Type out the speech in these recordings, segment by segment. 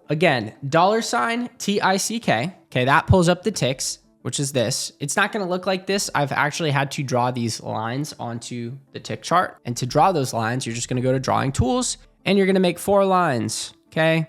again, $TICK. Okay, that pulls up the ticks, which is this. It's not going to look like this. I've actually had to draw these lines onto the tick chart. And to draw those lines, you're just going to go to drawing tools and you're going to make 4 lines. Okay.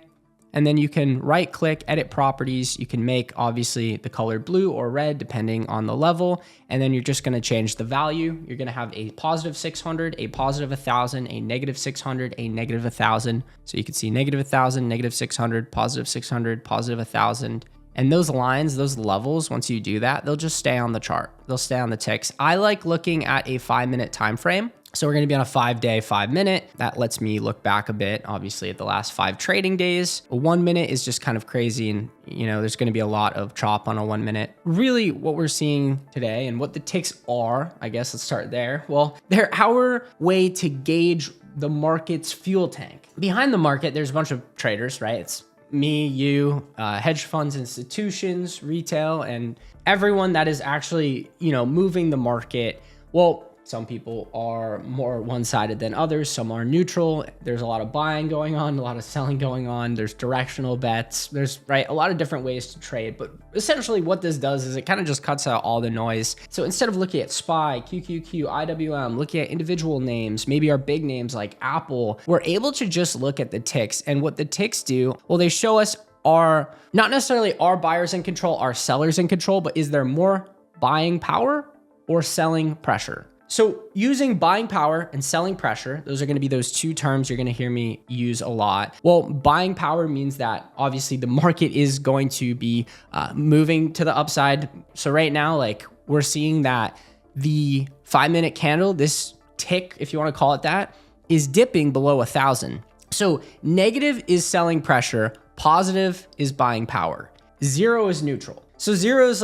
And then you can right click, edit properties. You can make obviously the color blue or red depending on the level. And then you're just going to change the value. You're going to have a positive 600, a positive 1,000, a negative 600, a negative 1,000. So you can see negative 1,000, negative 600, positive 600, positive 1,000. And those lines, those levels, once you do that, they'll just stay on the chart. They'll stay on the ticks. I like looking at a 5-minute time frame. So we're going to be on a 5-day, 5-minute. That lets me look back a bit, obviously, at the last 5 trading days. A 1 minute is just kind of crazy. And, there's going to be a lot of chop on a 1 minute. Really, what we're seeing today and what the ticks are, I guess let's start there. Well, they're our way to gauge the market's fuel tank. Behind the market, there's a bunch of traders, right? It's me, you, hedge funds, institutions, retail, and everyone that is actually, moving the market. Well, some people are more one-sided than others. Some are neutral. There's a lot of buying going on, a lot of selling going on. There's directional bets. There's a lot of different ways to trade. But essentially what this does is it kind of just cuts out all the noise. So instead of looking at SPY, QQQ, IWM, looking at individual names, maybe our big names like Apple, we're able to just look at the ticks. And what the ticks do, well, they show us are not necessarily our buyers in control, our sellers in control, but is there more buying power or selling pressure? So using buying power and selling pressure, those are going to be those 2 terms you're going to hear me use a lot. Well, buying power means that obviously the market is going to be moving to the upside. So right now, we're seeing that the 5-minute candle, this tick, if you want to call it that, is dipping below 1,000. So negative is selling pressure, positive is buying power, 0 is neutral. So 0 is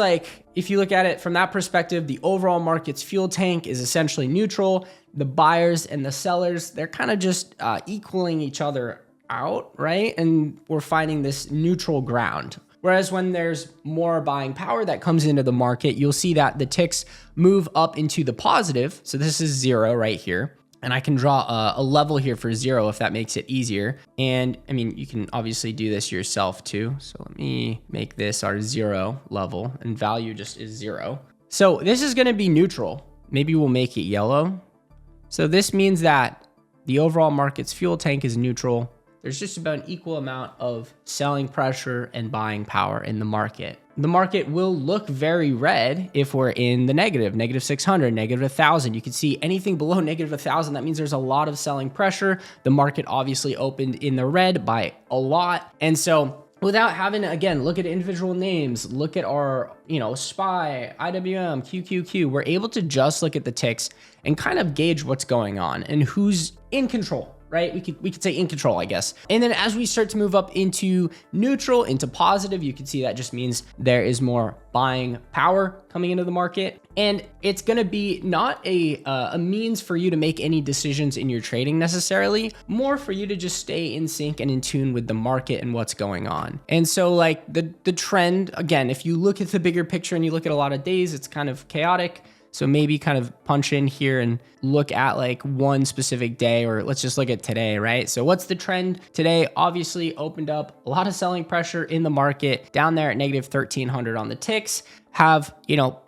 if you look at it from that perspective, the overall market's fuel tank is essentially neutral. The buyers and the sellers, they're kind of just equaling each other out, right? And we're finding this neutral ground. Whereas when there's more buying power that comes into the market, you'll see that the ticks move up into the positive. So this is 0 right here. And I can draw a level here for 0 if that makes it easier. And you can obviously do this yourself too. So let me make this our 0 level and value just is 0. So this is going to be neutral. Maybe we'll make it yellow. So this means that the overall market's fuel tank is neutral. There's just about an equal amount of selling pressure and buying power in the market. The market will look very red if we're in the negative, negative 600, negative 1,000. You can see anything below negative 1,000. That means there's a lot of selling pressure. The market obviously opened in the red by a lot. And so without having to, again, look at individual names, look at our, SPY, IWM, QQQ, we're able to just look at the ticks and kind of gauge what's going on and who's in control. Right? We could say in control, I guess. And then as we start to move up into neutral, into positive, you can see that just means there is more buying power coming into the market. And it's going to be not a means for you to make any decisions in your trading necessarily, more for you to just stay in sync and in tune with the market and what's going on. And so the trend, again, if you look at the bigger picture and you look at a lot of days, it's kind of chaotic. So maybe kind of punch in here and look at one specific day, or let's just look at today, right? So what's the trend today? Obviously opened up a lot of selling pressure in the market down there at negative 1,300 on the ticks, have,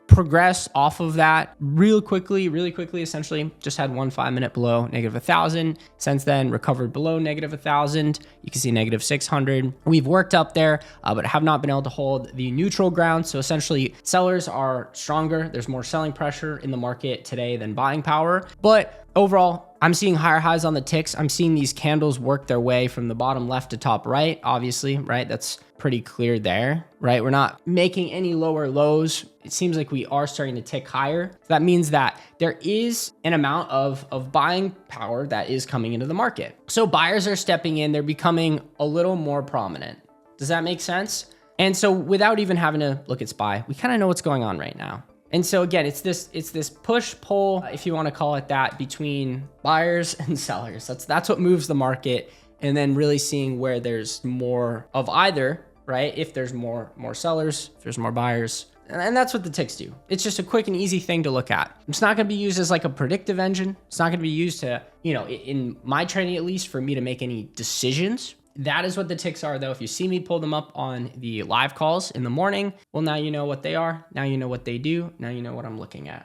progress off of that really quickly, essentially just had one 5-minute below negative 1,000. Since then recovered below negative 1,000. You can see negative 600. We've worked up there, but have not been able to hold the neutral ground. So essentially sellers are stronger. There's more selling pressure in the market today than buying power. But overall, I'm seeing higher highs on the ticks. I'm seeing these candles work their way from the bottom left to top right, obviously, right? That's pretty clear there, right? We're not making any lower lows. It seems like we are starting to tick higher. That means that there is an amount of buying power that is coming into the market. So buyers are stepping in. They're becoming a little more prominent. Does that make sense? And so without even having to look at SPY, we kind of know what's going on right now. And so again, it's this push pull, if you want to call it that, between buyers and sellers. That's what moves the market. And then really seeing where there's more of either, right? If there's more sellers, if there's more buyers. And that's what the ticks do. It's just a quick and easy thing to look at. It's not going to be used as a predictive engine. It's not going to be used to, in my trading at least, for me to make any decisions. that is what the ticks are though. If you see me pull them up on the live calls in the morning, well, now you know what they are. Now you know what they do. Now you know what I'm looking at.